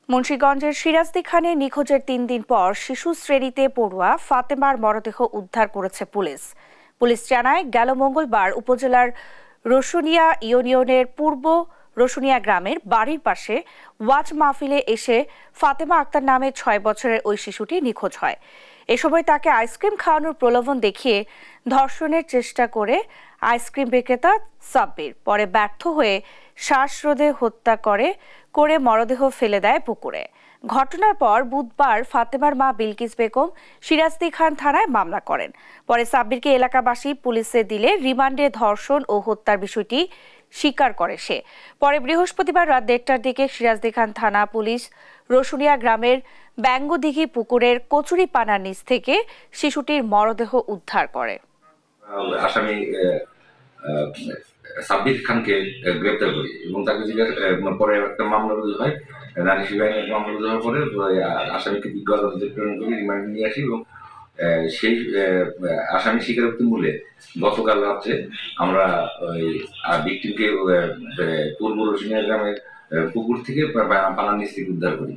মুন্সিগঞ্জের সিরাজদি খানের নিখোঁজের ৩ দিন পর শিশু শ্রেণীতে পড়ুয়া ফাতেমার মরদেহ উদ্ধার করেছে পুলিশ। পুলিশ জানায়, গেল মঙ্গলবার উপজেলার রসুনিয়া ইউনিয়নের পূর্ব রসুনিয়া গ্রামের বাড়ির পাশে ওয়াজ মাহফিলে এসে ফাতেমা আক্তার নামে ৬ বছরের ওই শিশুটি নিখোঁজ হয়। এ সময় তাকে আইসক্রিম খাওয়ানোর প্রলোভন দেখিয়ে ধর্ষণের চেষ্টা করে আইসক্রিম বিক্রেতা সাব্বির পরে ব্যর্থ হয়ে শ্বাসরোধে হত্যা করে মরদেহ ফেলে দেয় পুকুরে। ঘটনার পর বুধবার ফাতেমার মা বিলকিস বেগম সিরাজদি খান থানায় মামলা করেন। পরে সাব্বিরকে এলাকাবাসী পুলিশে দিলে রিমান্ডে ধর্ষণ ও হত্যার বিষয়টি স্বীকার করে সে। পরে বৃহস্পতিবার রাত ১:৩০টার দিকে সিরাজদি খান থানা পুলিশ রসুনিয়া গ্রামের ব্যাঙ্গদিঘি পুকুরের কচুরিপানার নিচ থেকে শিশুটির মরদেহ উদ্ধার করে। আসামি সাব্বির খানকে গ্রেপ্তার করি এবং তাকে পরে একটা মামলা রুজু হয়। নারী শিবায়নের মামলা রুজু হওয়ার পরে আসামিকে বিজ্ঞ আদালতে প্রেরণ করি, রিমান্ডে নিয়ে আসি এবং সেই আসামি স্বীকারোক্তি মূলে গতকাল রাত্রে আমরা ওই ভিকটিমকে পূর্ব রসুনিয়া গ্রামের পুকুর থেকে পানার নিচ থেকে উদ্ধার করি।